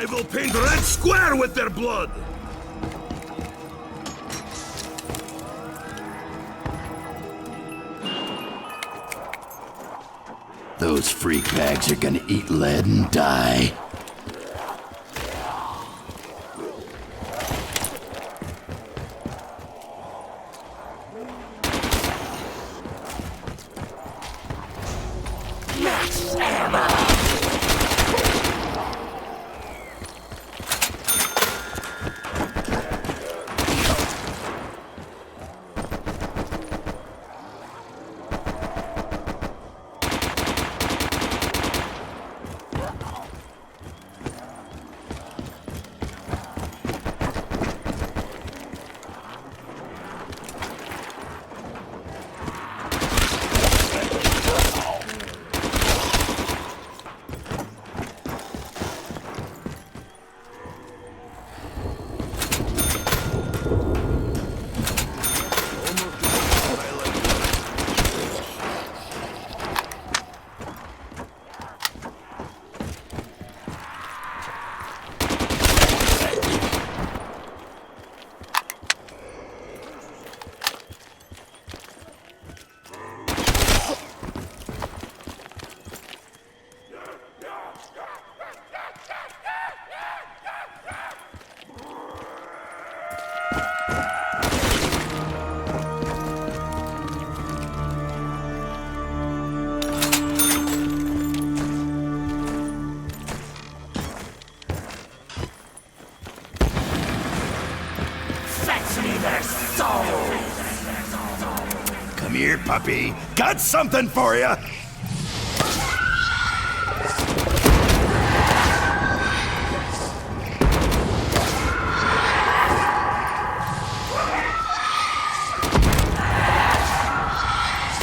I will paint Red Square with their blood! Those freak bags are gonna eat lead and die. Max ammo! here, puppy. Got something for you.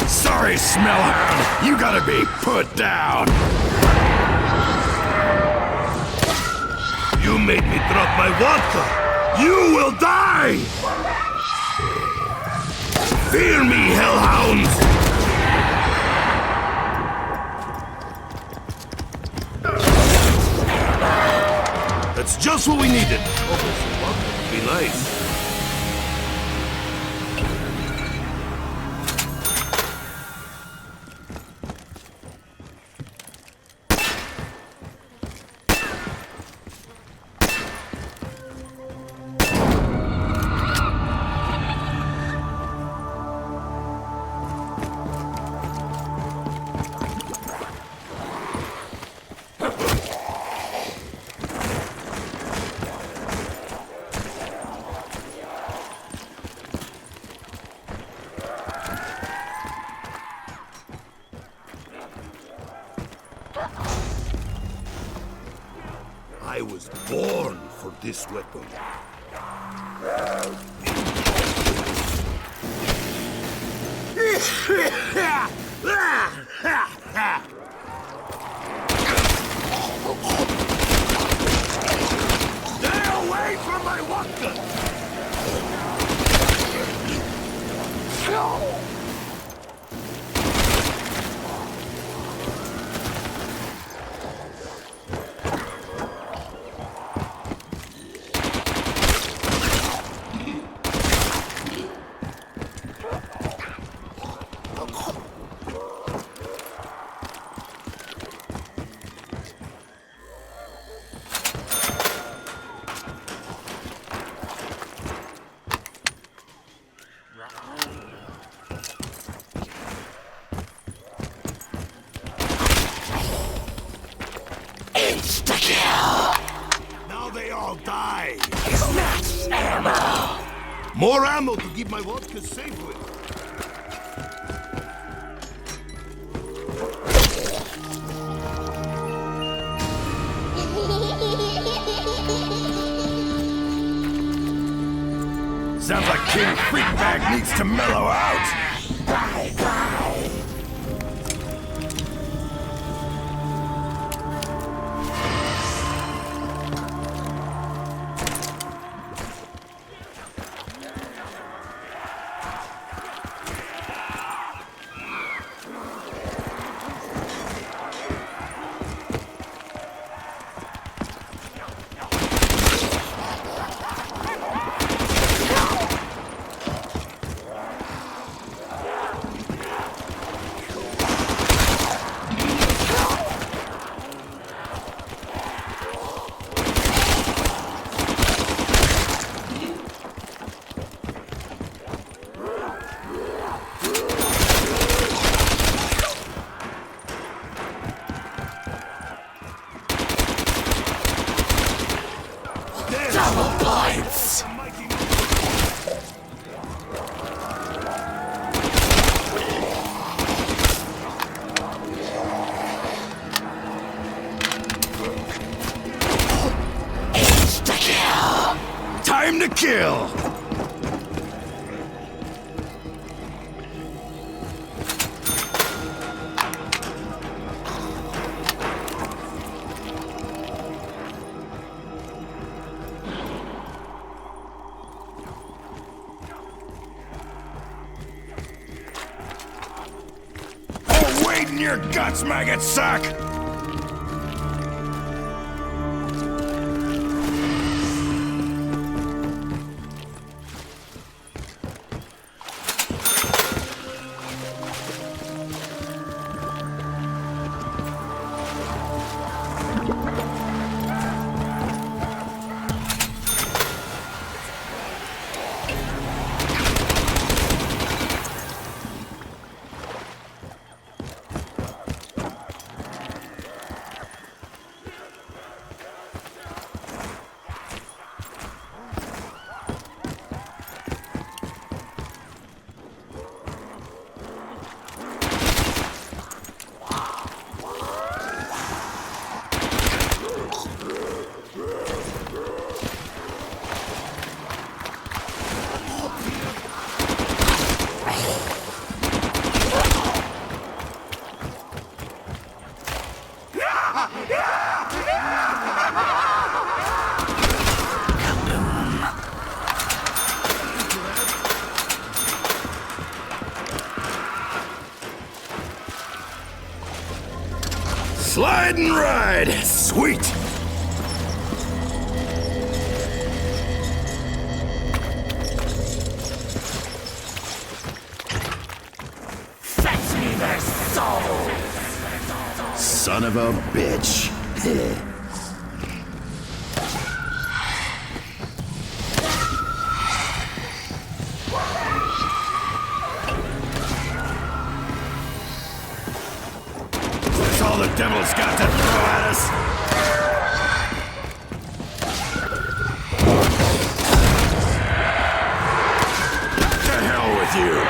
Sorry, Smellhound. You gotta be put down. You made me drop my vodka! You will die! Fear me, hellhounds! That's just what we needed. Oh, some vodka would be nice. I was born for this weapon. Stay away from my vodka! Now they all die. Max ammo. More ammo to keep my vodka safe with. Sounds like King Freakbag needs to mellow out. Double points! Insta-kill! Time to kill! Wade in your guts, maggot suck! Slide and ride! Sweet! Fetch me their souls! Son of a bitch. That's all the devil's got to throw at us. To hell with you.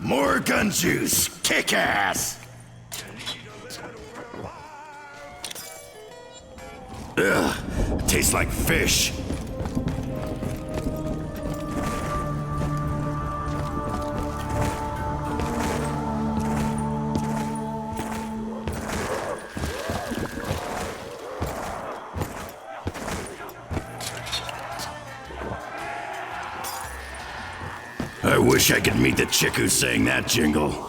More gun juice! Kick ass! Ugh, tastes like fish. I wish I could meet the chick who sang that jingle.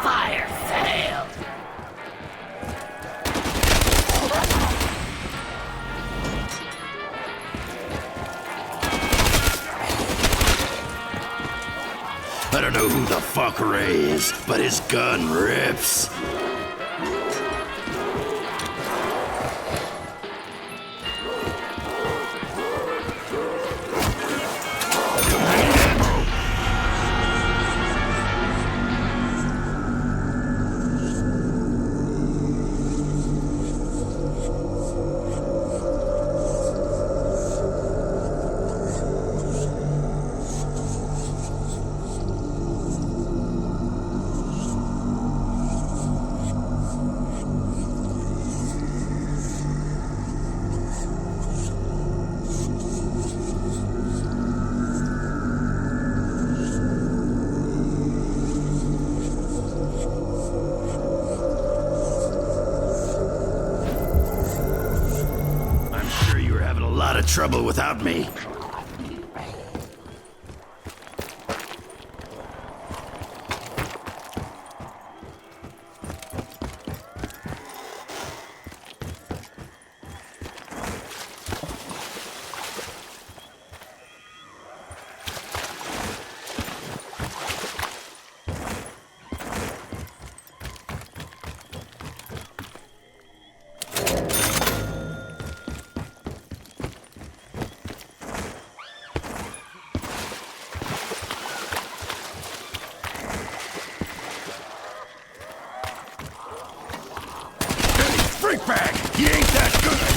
Fire failed! I don't know who the fuck Ray is, but his gun rips. A lot of trouble without me. Freak bag! He ain't that good!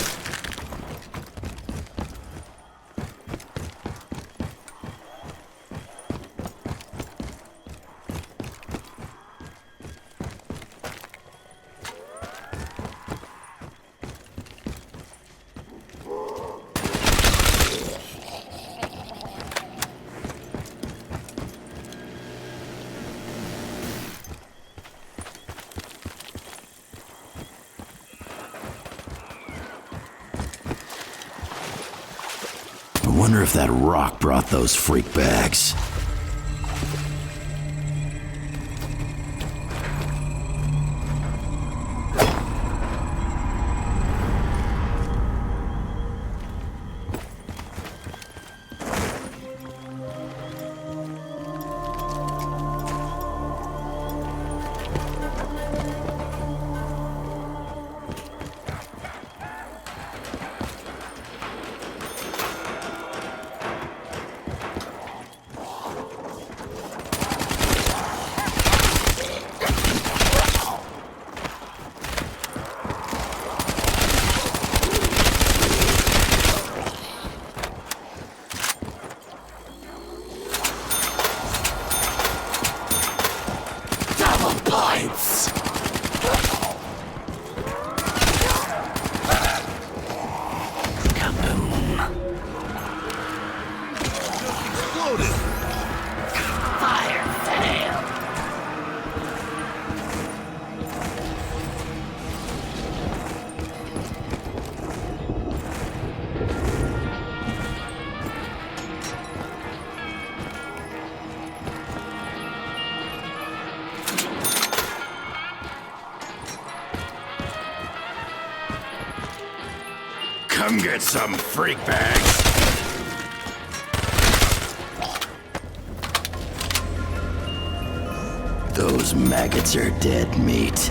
I wonder if that rock brought those freak bags. loaded! Fire sale! Come get some, freak bags! Those maggots are dead meat.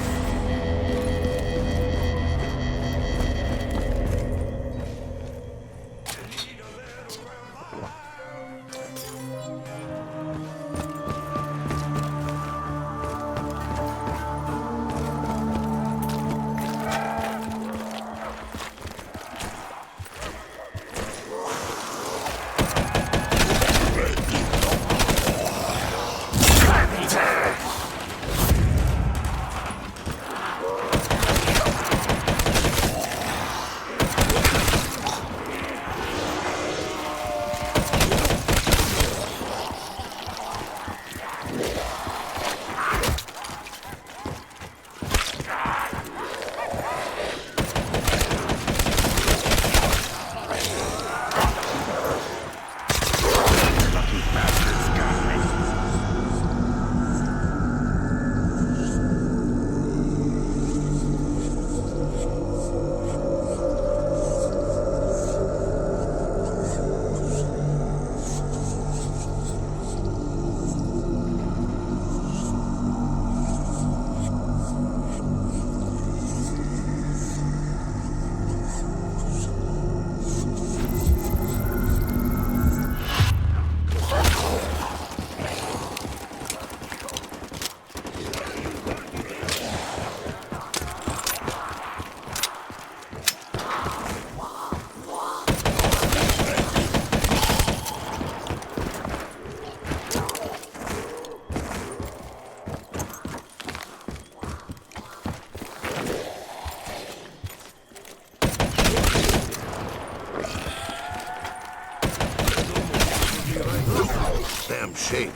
Damn shame.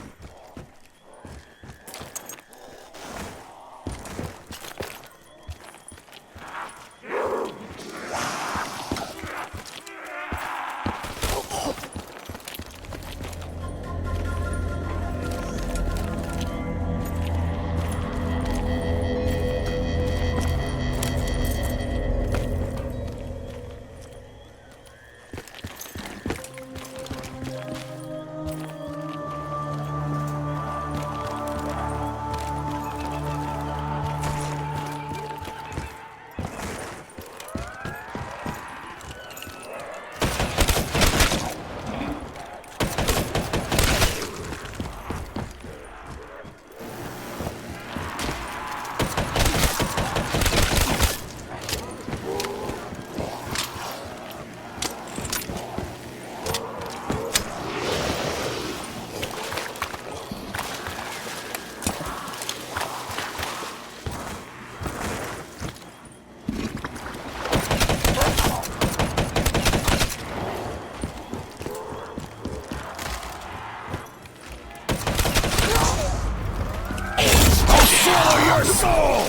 Your soul!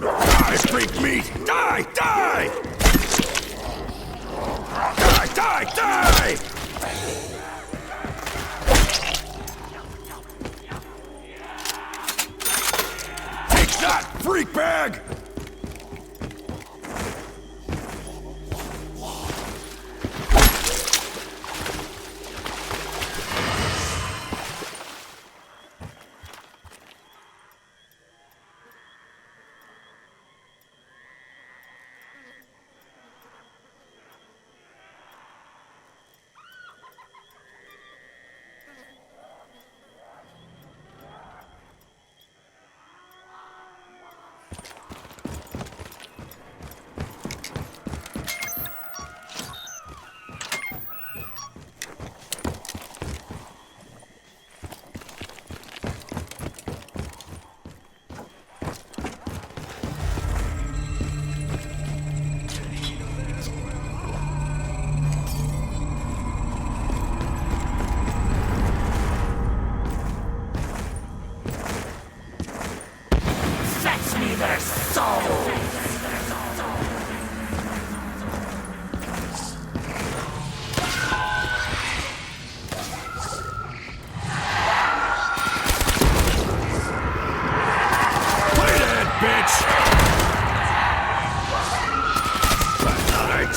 Die, freak meat! Die! Die! Die! Die! Die! Take that, freak bag!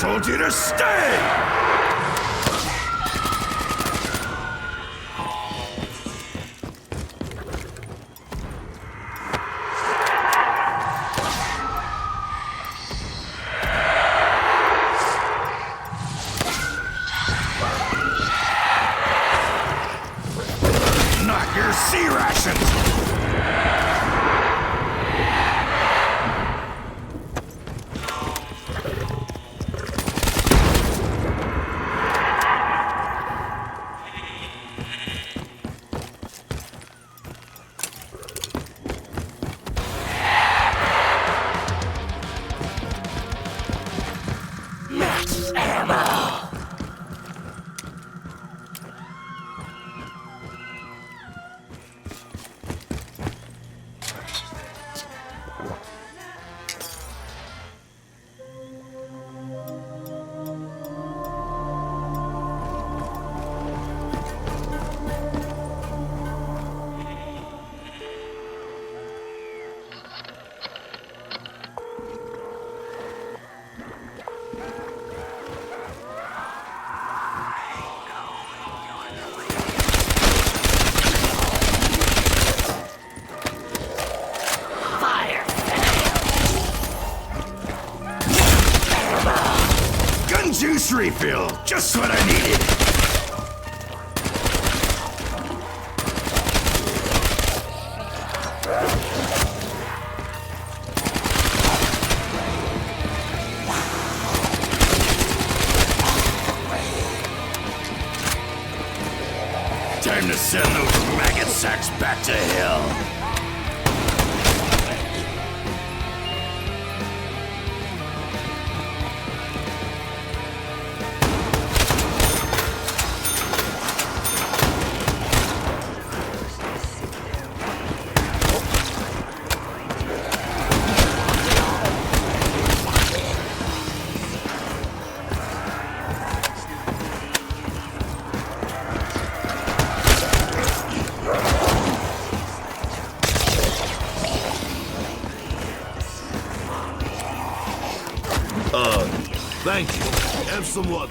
told you to stay! Not your sea rations! Max ammo. Fire fail. Gun juice refill! Just what I needed! Time to send those maggot sacks back to hell. Thank you. Have some luck.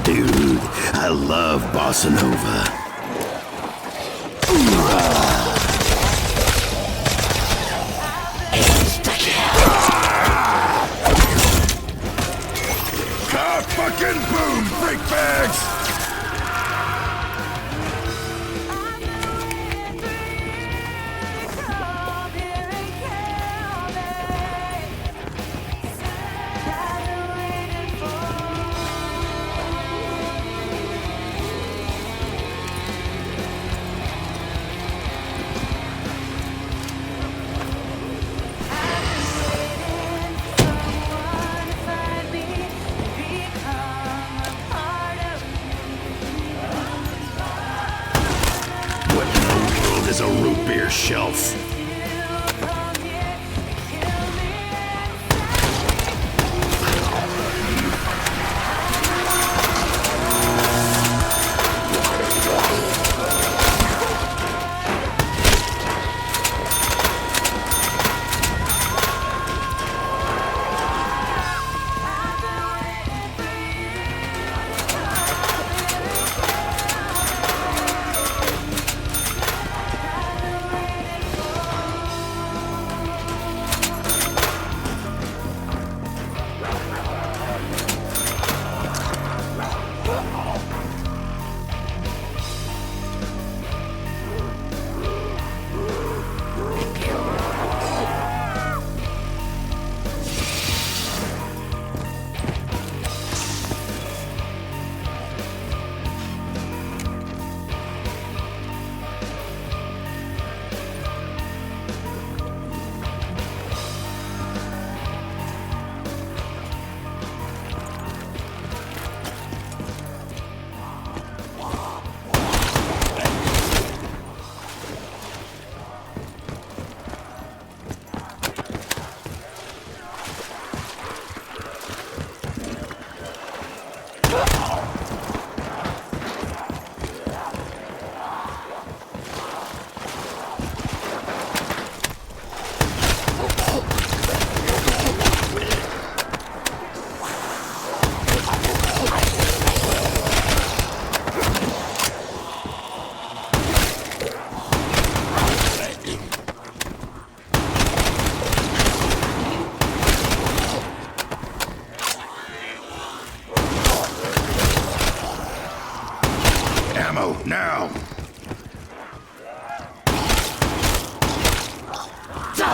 Dude, I love Bossa Nova. God fucking boom, freak bags! Is a root beer shelf.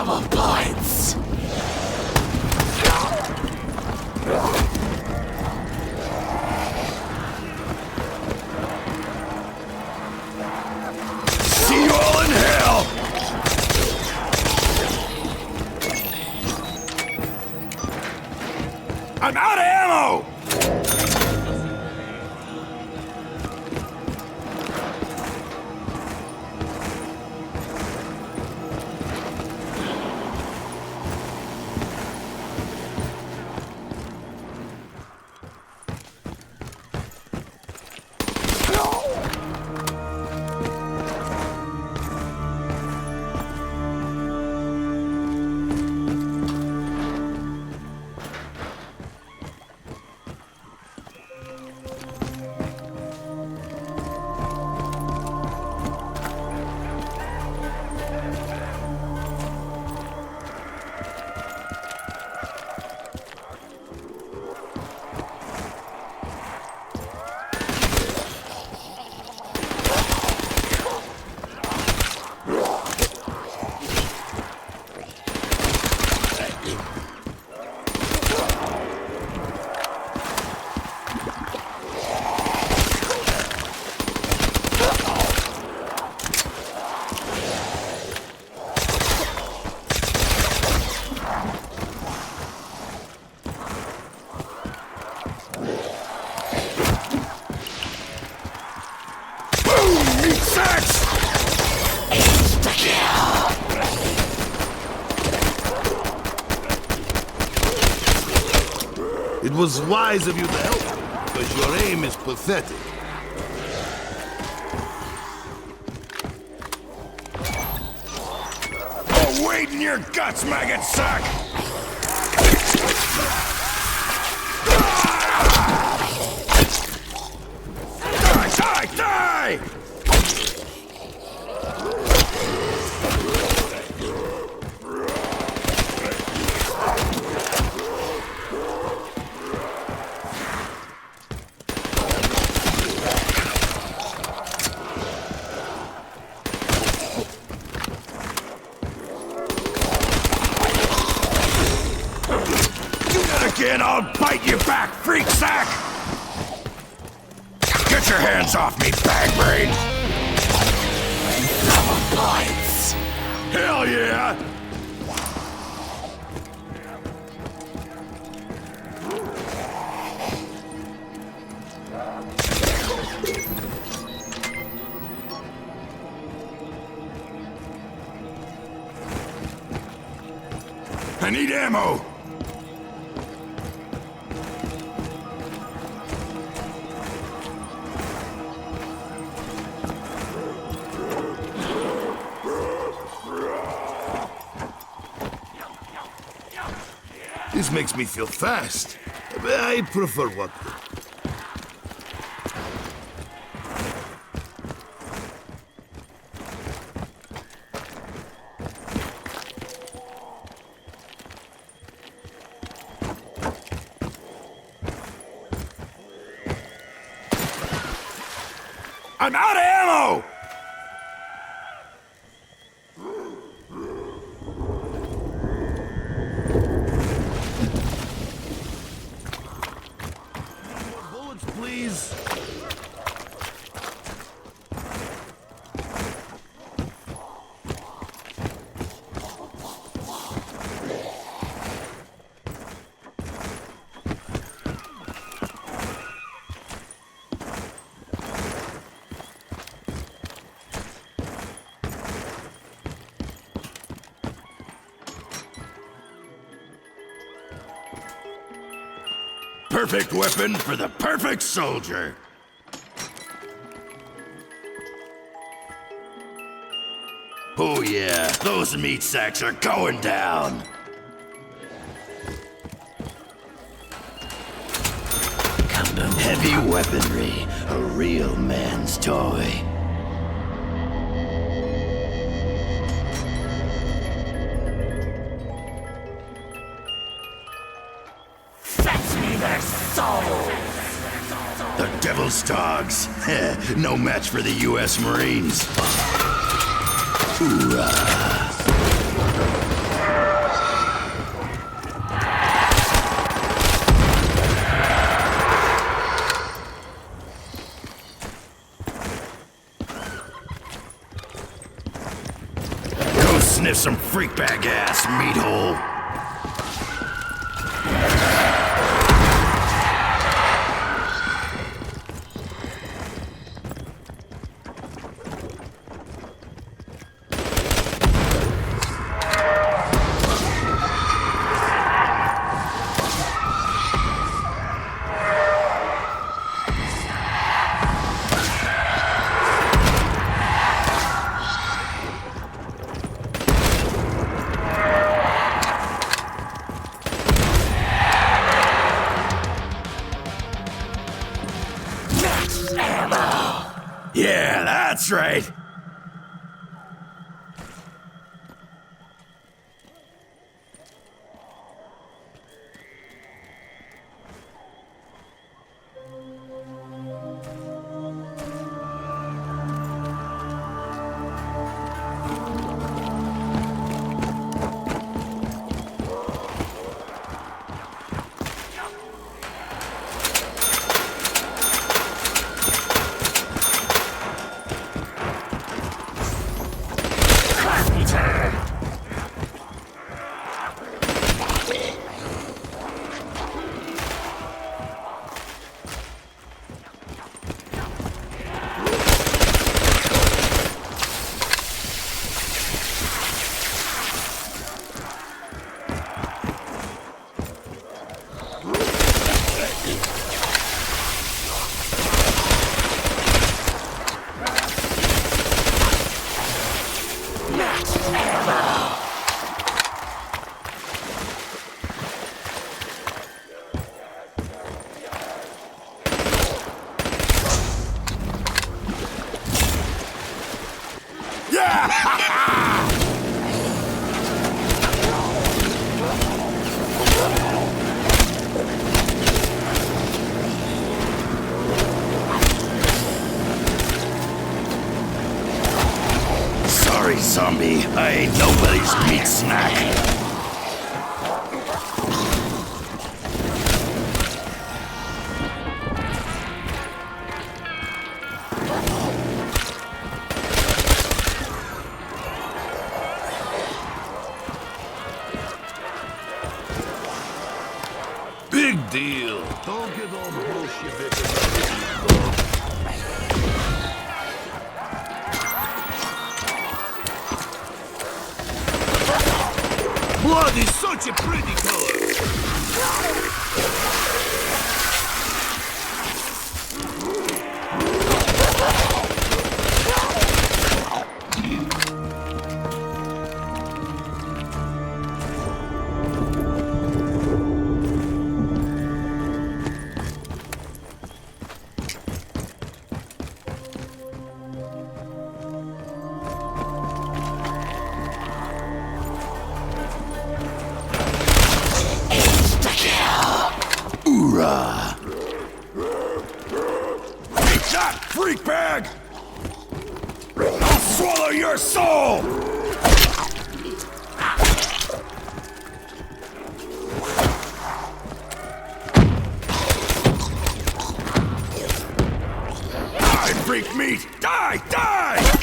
Double points. See you all in hell! I'm out of ammo! It was wise of you to help, because your aim is pathetic. Oh, wait in your guts, maggot sack! Die, die, die! Again, I'll bite you back, freak sack! Get your hands off me, bag brain! Double points. Hell yeah! I need ammo! This makes me feel fast. I prefer vodka. I'm out of ammo! Bullets, please. Perfect weapon for the perfect soldier. Oh yeah, those meat sacks are going down. Heavy weaponry, a real man's toy. Fetch me their souls. The Devil's Dogs. No match for the U.S. Marines. Hoorah. Sniff some freak bag ass, meat hole. Yeah, that's right. Sorry, zombie. I ain't nobody's meat snack. Big deal. Don't get all bullshit. Blood is such a pretty color. Hoorah! Take that, freak bag! I'll swallow your soul! Die, freak meat! Die! Die!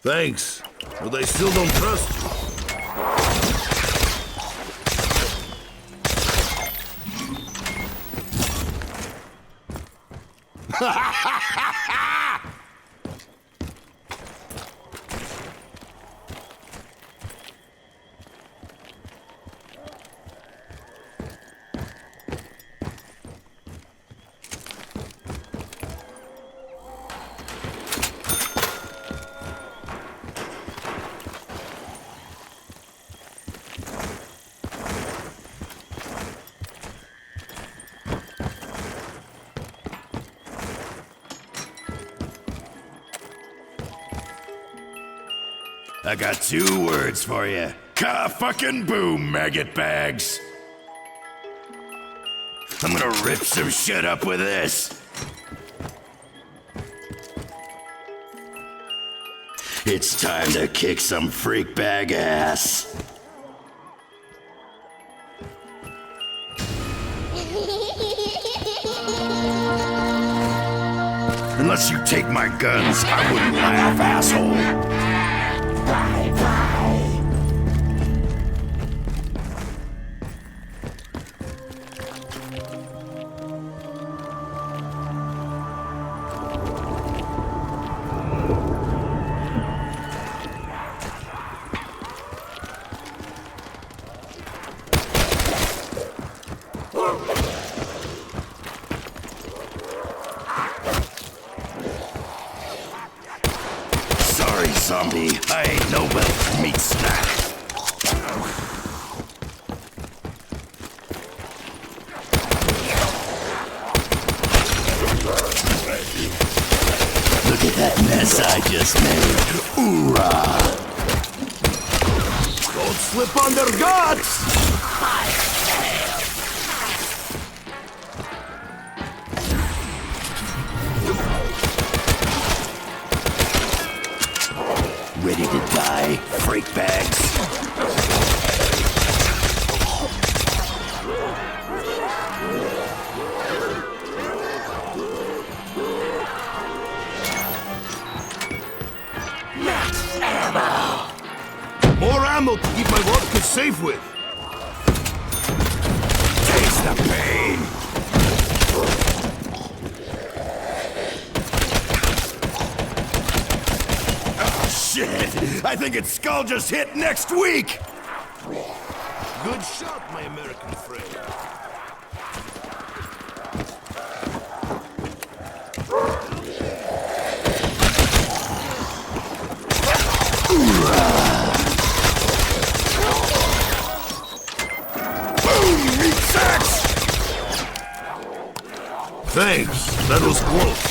Thanks, but I still don't trust you. I got 2 words for you. Ka-fucking-boom, maggot bags. I'm gonna rip some shit up with this. It's time to kick some freak bag ass. Unless you take my guns, I wouldn't laugh, asshole. Sorry, zombie. I ain't no well meat snack. Look at that mess I just made. Hoorah! Don't slip on their guts! Ready to die, freak bags? More ammo to keep my vodka safe with. Taste the pain! Shit! I think its skull just hit next week! Good shot, my American friend. Boom, meat sacks! Thanks, that was close.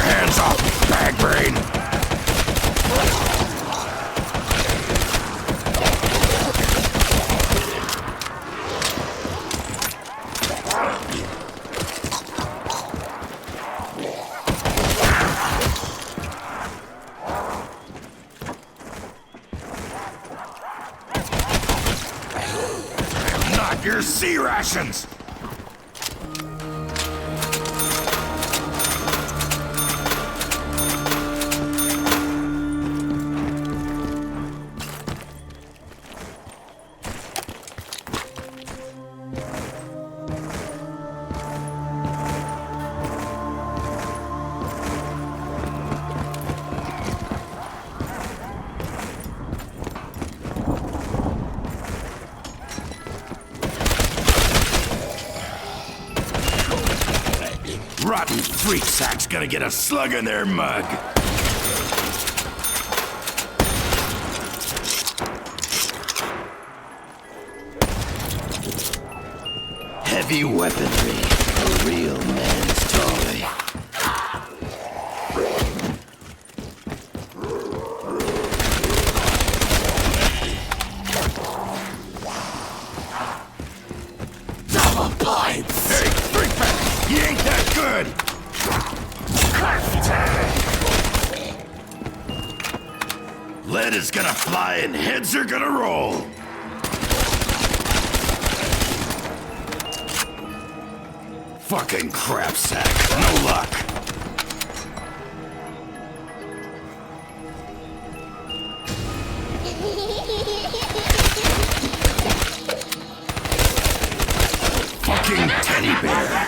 Hands off, bag brain! Not your sea rations! Rotten freak sack's gonna get a slug in their mug. Heavy weaponry, a real man's toy. Double points! Hey, freak bag! You ain't that good! Lead is gonna fly and heads are gonna roll. Fucking crap sack. No luck. Fucking teddy bear.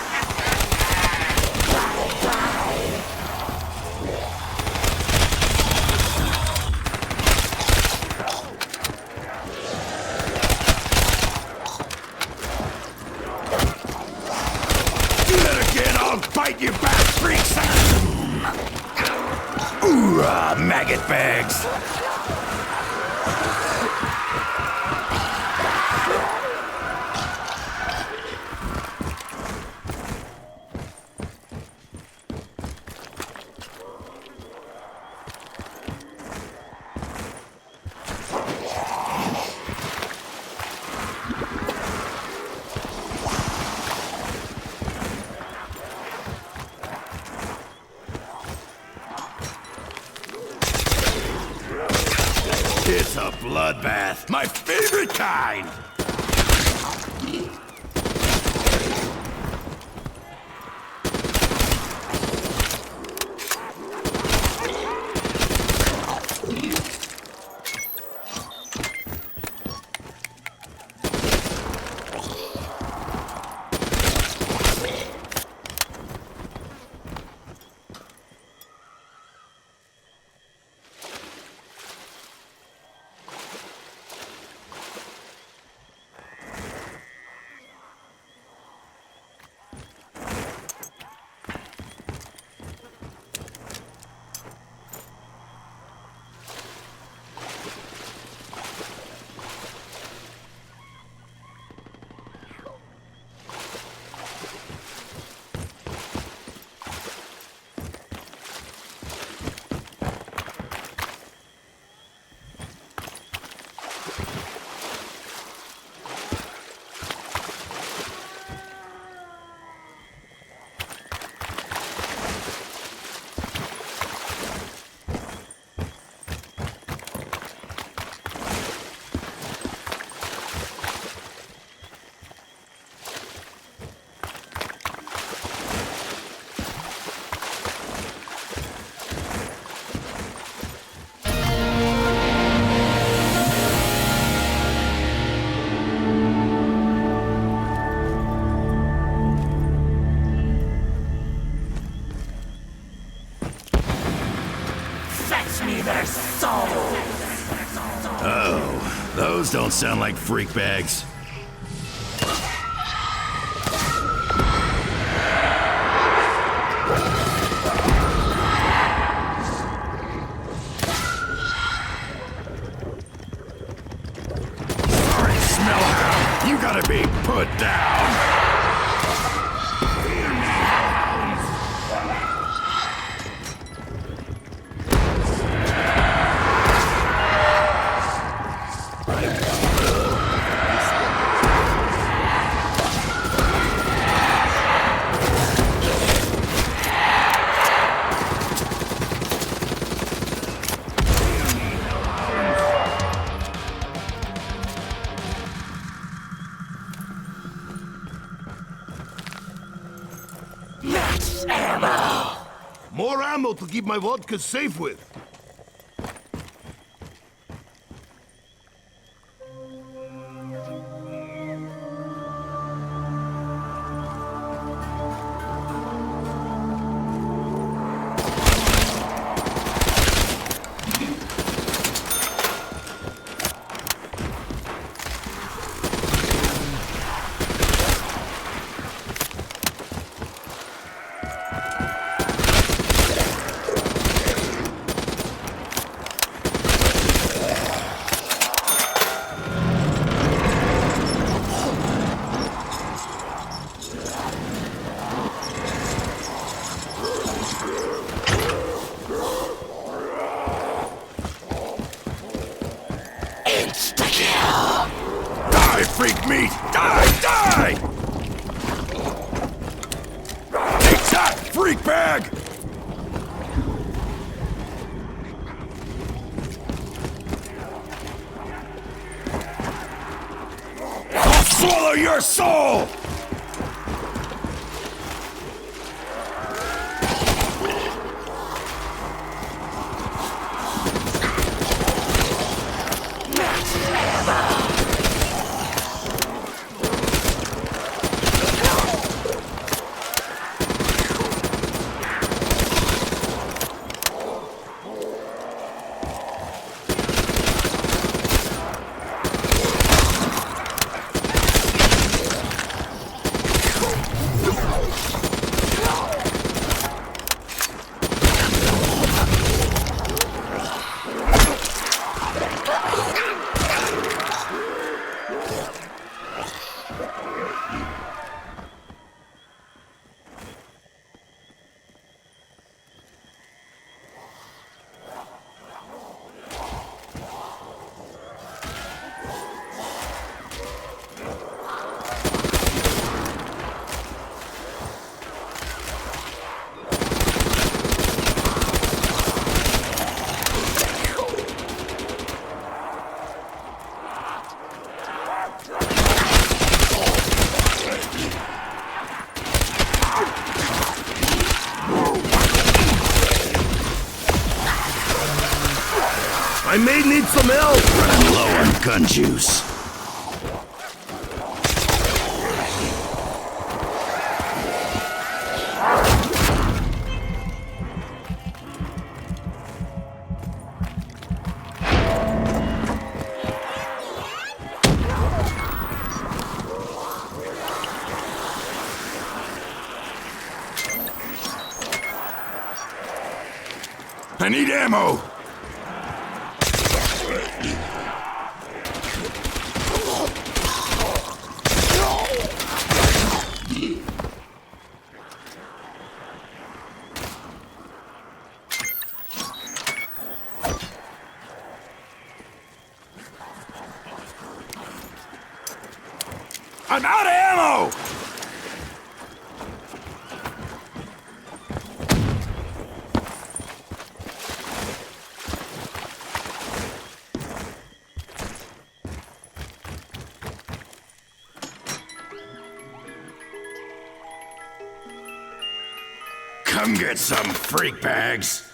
Do that again, I'll bite you back, freaks! Ooh, maggot bags. It's a bloodbath, my favorite kind! Fetch me their souls! Oh, those don't sound like freak bags. Sorry, Smellhound. You gotta be put down. Max ammo! More ammo to keep my vodka safe with. Insta-kill! Die, freak meat! Die, die! Take that, freak bag! swallow your soul! I may need some help! Running low on gun juice. I need ammo! I'm out of ammo! Come get some, freak bags!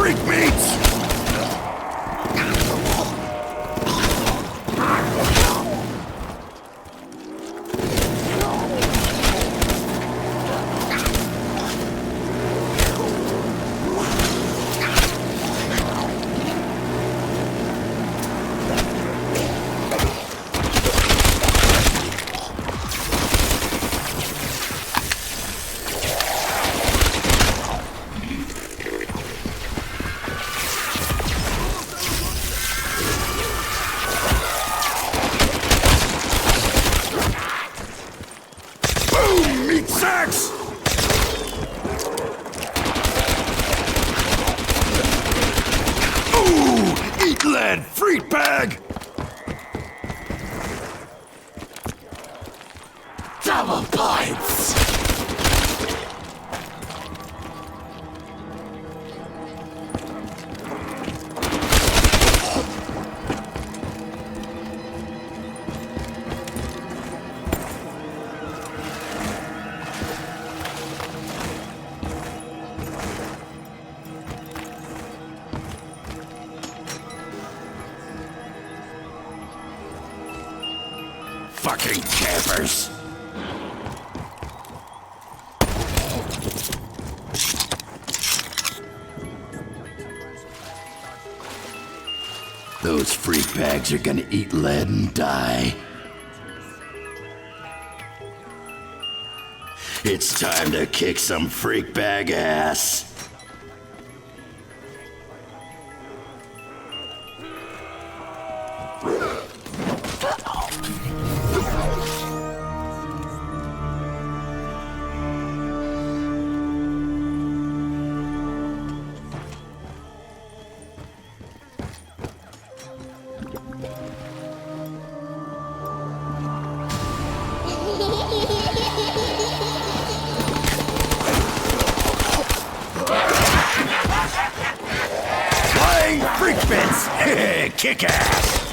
freak meats! Meat sacks! Ooh! Eat lead, freak bag! Double points! Fucking campers! Those freak bags are gonna eat lead and die. It's time to kick some freak bag ass. Flying freak bits! Kick ass!